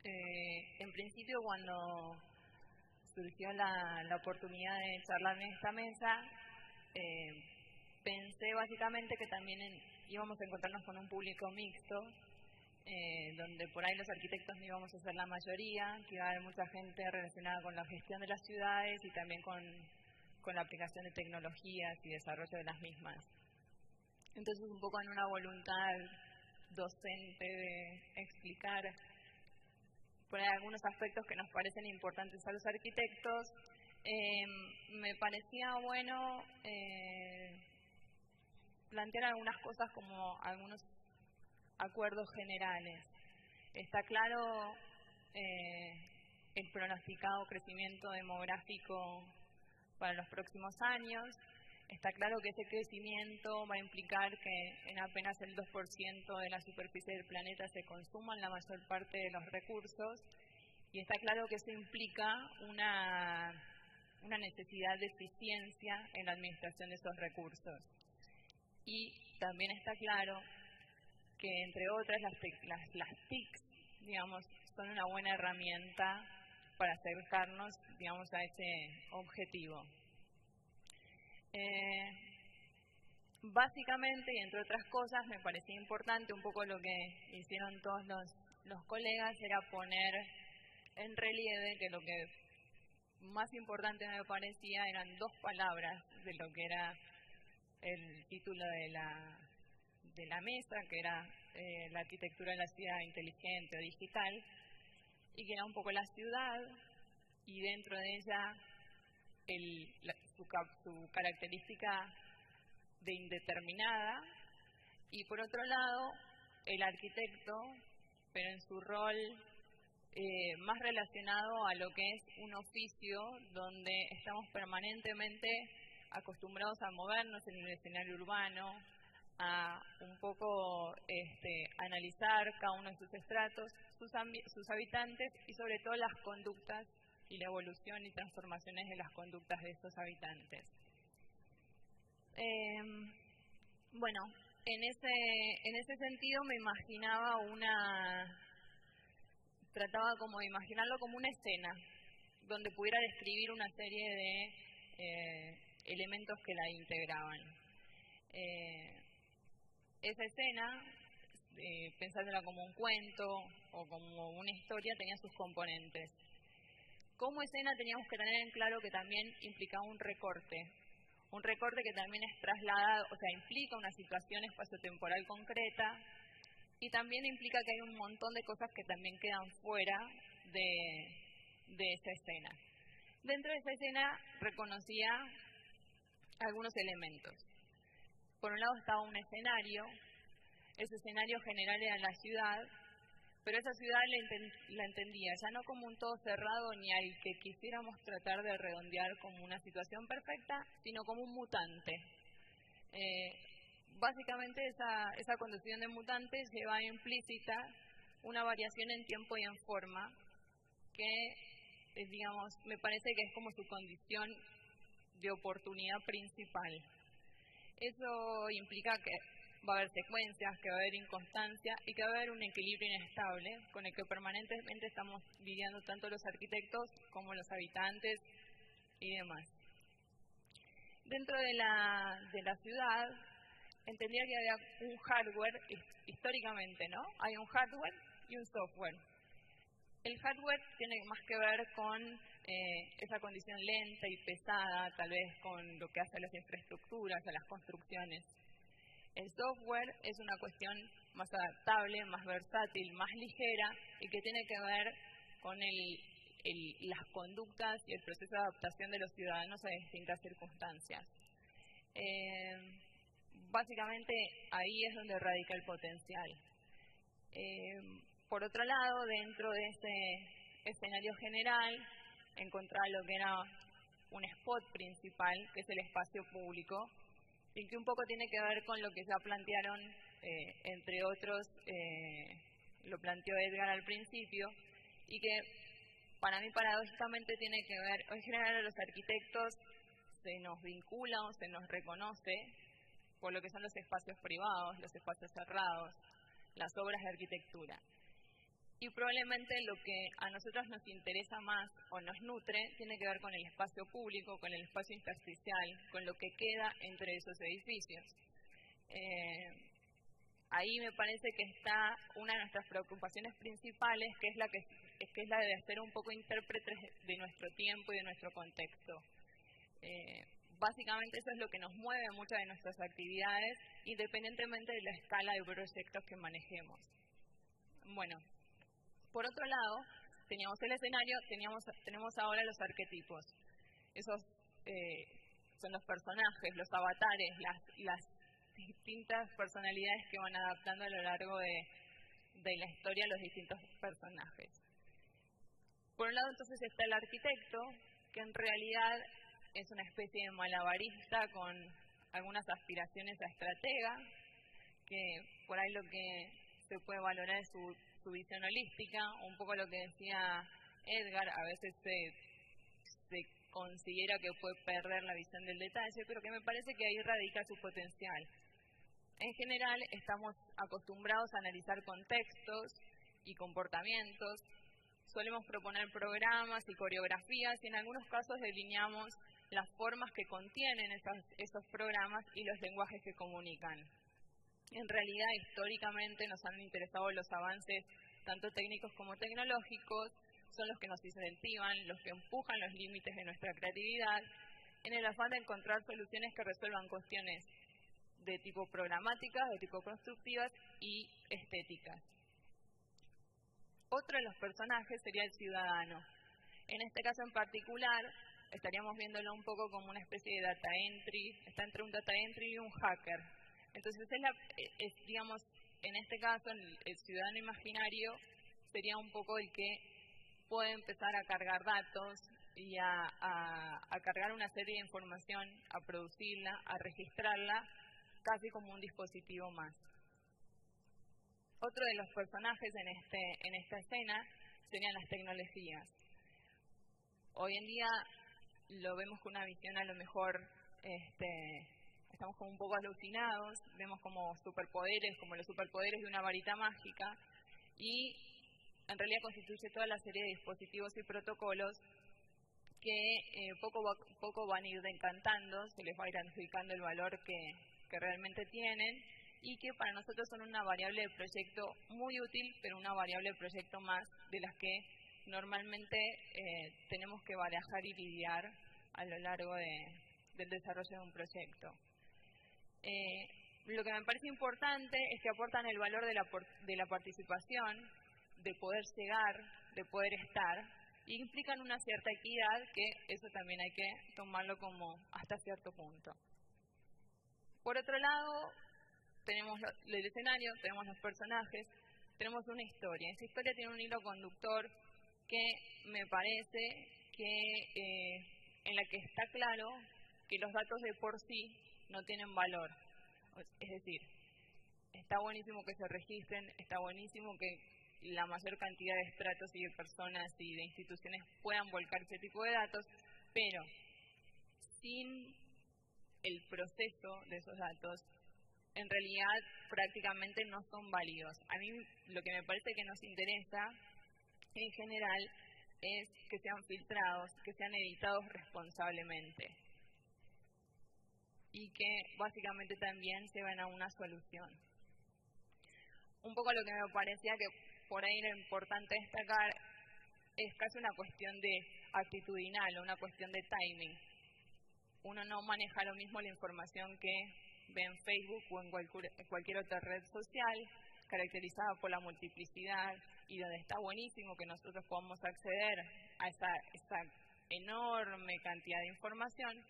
En principio, cuando surgió la oportunidad de charlar en esta mesa, pensé básicamente que también íbamos a encontrarnos con un público mixto, donde por ahí los arquitectos no íbamos a ser la mayoría, que iba a haber mucha gente relacionada con la gestión de las ciudades y también con la aplicación de tecnologías y desarrollo de las mismas. Entonces, un poco en una voluntad docente de explicar por ahí algunos aspectos que nos parecen importantes a los arquitectos, me parecía bueno plantear algunas cosas como algunos acuerdos generales. Está claro el pronosticado crecimiento demográfico para los próximos años. Está claro que ese crecimiento va a implicar que en apenas el 2% de la superficie del planeta se consuman la mayor parte de los recursos, y está claro que eso implica una necesidad de eficiencia en la administración de esos recursos. Y también está claro que, entre otras, las TICs, digamos, son una buena herramienta para acercarnos, digamos, a ese objetivo. Básicamente, y entre otras cosas, me parecía importante, un poco lo que hicieron todos los colegas, era poner en relieve que lo que más importante me parecía eran dos palabras de lo que era el título de la mesa, que era la arquitectura de la ciudad inteligente o digital, y que era un poco la ciudad, y dentro de ella su característica de indeterminada, y por otro lado el arquitecto, pero en su rol más relacionado a lo que es un oficio donde estamos permanentemente acostumbrados a movernos en el escenario urbano, a un poco analizar cada uno de sus estratos, sus habitantes y sobre todo las conductas y la evolución y transformaciones de las conductas de estos habitantes. Bueno, en ese sentido me imaginaba trataba como de imaginarlo como una escena, donde pudiera describir una serie de elementos que la integraban. Esa escena, pensándola como un cuento o como una historia, tenía sus componentes. Como escena teníamos que tener en claro que también implicaba un recorte que también es trasladado, o sea, implica una situación espaciotemporal concreta, y también implica que hay un montón de cosas que también quedan fuera de esa escena. Dentro de esa escena reconocía algunos elementos. Por un lado estaba un escenario, ese escenario general era la ciudad, pero esa ciudad la entendía ya no como un todo cerrado ni al que quisiéramos tratar de redondear como una situación perfecta, sino como un mutante. Básicamente esa condición de mutante lleva implícita una variación en tiempo y en forma que, digamos, me parece que es como su condición de oportunidad principal. Eso implica que va a haber secuencias, que va a haber inconstancia y que va a haber un equilibrio inestable con el que permanentemente estamos lidiando tanto los arquitectos como los habitantes y demás. Dentro de la ciudad entendía que había un hardware, históricamente, ¿no? Hay un hardware y un software. El hardware tiene más que ver con esa condición lenta y pesada, tal vez con lo que hace a las infraestructuras, a las construcciones. El software es una cuestión más adaptable, más versátil, más ligera y que tiene que ver con las conductas y el proceso de adaptación de los ciudadanos a distintas circunstancias. Básicamente ahí es donde radica el potencial. Por otro lado, dentro de ese escenario general, encontrar lo que era un spot principal, que es el espacio público, y que un poco tiene que ver con lo que ya plantearon, entre otros, lo planteó Edgar al principio, y que para mí paradójicamente tiene que ver, en general a los arquitectos se nos vincula o se nos reconoce por lo que son los espacios privados, los espacios cerrados, las obras de arquitectura. Y probablemente lo que a nosotros nos interesa más o nos nutre tiene que ver con el espacio público, con el espacio intersticial, con lo que queda entre esos edificios. Ahí me parece que está una de nuestras preocupaciones principales, que es la de ser un poco intérpretes de nuestro tiempo y de nuestro contexto. Básicamente eso es lo que nos mueve muchas de nuestras actividades, independientemente de la escala de proyectos que manejemos. Bueno, por otro lado, teníamos el escenario, tenemos ahora los arquetipos. Esos son los personajes, los avatares, las distintas personalidades que van adaptando a lo largo de la historia los distintos personajes. Por un lado, entonces, está el arquitecto, que en realidad es una especie de malabarista con algunas aspiraciones a estratega, que por ahí lo que se puede valorar es su visión holística, un poco lo que decía Edgar, a veces se considera que puede perder la visión del detalle, pero que me parece que ahí radica su potencial. En general, estamos acostumbrados a analizar contextos y comportamientos, solemos proponer programas y coreografías y en algunos casos delineamos las formas que contienen esos programas y los lenguajes que comunican. En realidad, históricamente nos han interesado los avances tanto técnicos como tecnológicos, son los que nos incentivan, los que empujan los límites de nuestra creatividad, en el afán de encontrar soluciones que resuelvan cuestiones de tipo programáticas, de tipo constructivas y estéticas. Otro de los personajes sería el ciudadano. En este caso en particular, estaríamos viéndolo un poco como una especie de data entry, está entre un data entry y un hacker. Entonces, digamos, en este caso, el ciudadano imaginario sería un poco el que puede empezar a cargar datos y a cargar una serie de información, a producirla, a registrarla, casi como un dispositivo más. Otro de los personajes en esta escena serían las tecnologías. Hoy en día lo vemos con una visión a lo mejor, estamos como un poco alucinados, vemos como superpoderes, como los superpoderes de una varita mágica, y en realidad constituye toda la serie de dispositivos y protocolos que poco van a ir decantando, se les va a ir adjudicando el valor que realmente tienen, y que para nosotros son una variable de proyecto muy útil, pero una variable de proyecto más de las que normalmente tenemos que barajar y lidiar a lo largo del desarrollo de un proyecto. Lo que me parece importante es que aportan el valor de la participación, de poder llegar, de poder estar, y implican una cierta equidad, que eso también hay que tomarlo como hasta cierto punto. Por otro lado, tenemos el escenario, tenemos los personajes, tenemos una historia. Esa historia tiene un hilo conductor que me parece que en la que está claro que los datos de por sí no tienen valor. Es decir, está buenísimo que se registren, está buenísimo que la mayor cantidad de estratos y de personas y de instituciones puedan volcar ese tipo de datos, pero sin el proceso de esos datos, en realidad prácticamente no son válidos. A mí lo que me parece que nos interesa en general es que sean filtrados, que sean editados responsablemente y que básicamente también lleven a una solución. Un poco lo que me parecía que por ahí era importante destacar es casi una cuestión de actitudinal, una cuestión de timing. Uno no maneja lo mismo la información que ve en Facebook o en cualquier otra red social, caracterizada por la multiplicidad y donde está buenísimo que nosotros podamos acceder a esa enorme cantidad de información,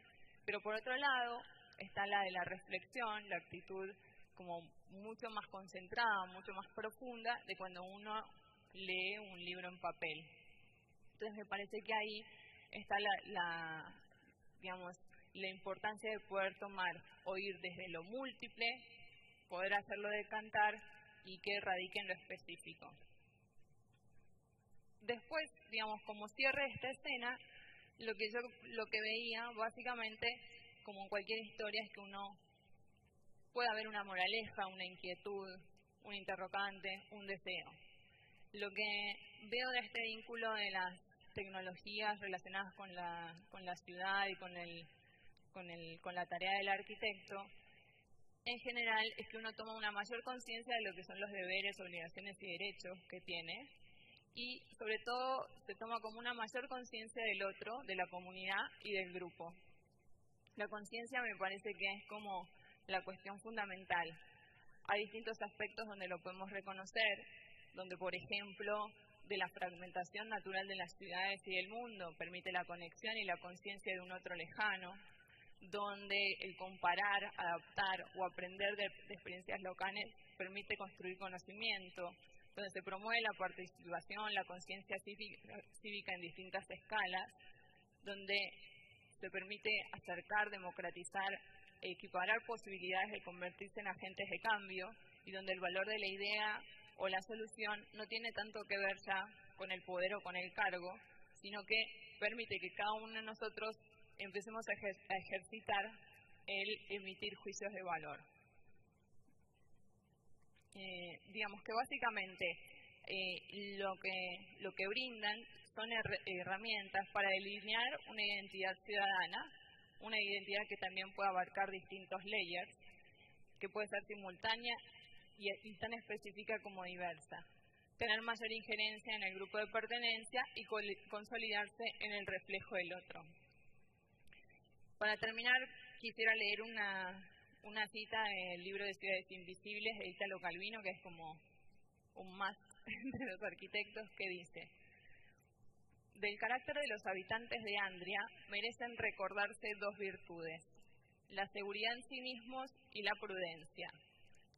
pero por otro lado está la de la reflexión, la actitud como mucho más concentrada, mucho más profunda de cuando uno lee un libro en papel. Entonces me parece que ahí está digamos, la importancia de poder tomar o ir desde lo múltiple, poder hacerlo decantar y que radique en lo específico. Después, digamos, como cierre de esta escena, lo que veía básicamente, como en cualquier historia, es que uno puede haber una moraleja, una inquietud, un interrogante, un deseo. Lo que veo de este vínculo de las tecnologías relacionadas con la ciudad y con la tarea del arquitecto, en general es que uno toma una mayor conciencia de lo que son los deberes, obligaciones y derechos que tiene, y sobre todo se toma como una mayor conciencia del otro, de la comunidad y del grupo. La conciencia me parece que es como la cuestión fundamental. Hay distintos aspectos donde lo podemos reconocer, donde por ejemplo de la fragmentación natural de las ciudades y del mundo permite la conexión y la conciencia de un otro lejano, donde el comparar, adaptar o aprender de experiencias locales permite construir conocimiento, donde se promueve la participación, la conciencia cívica en distintas escalas, donde se permite acercar, democratizar, equiparar posibilidades de convertirse en agentes de cambio, y donde el valor de la idea o la solución no tiene tanto que ver ya con el poder o con el cargo, sino que permite que cada uno de nosotros empecemos a ejercitar el emitir juicios de valor. Digamos que básicamente lo que brindan son herramientas para delinear una identidad ciudadana, una identidad que también puede abarcar distintos layers, que puede ser simultánea y tan específica como diversa, tener mayor injerencia en el grupo de pertenencia y consolidarse en el reflejo del otro. Para terminar, quisiera leer una cita del libro de Ciudades Invisibles de Italo Calvino, que es como un más de los arquitectos, que dice: del carácter de los habitantes de Andria merecen recordarse dos virtudes: la seguridad en sí mismos y la prudencia.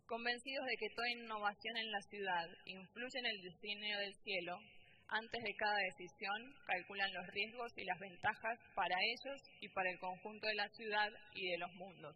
Convencidos de que toda innovación en la ciudad influye en el destino del cielo, antes de cada decisión calculan los riesgos y las ventajas para ellos y para el conjunto de la ciudad y de los mundos.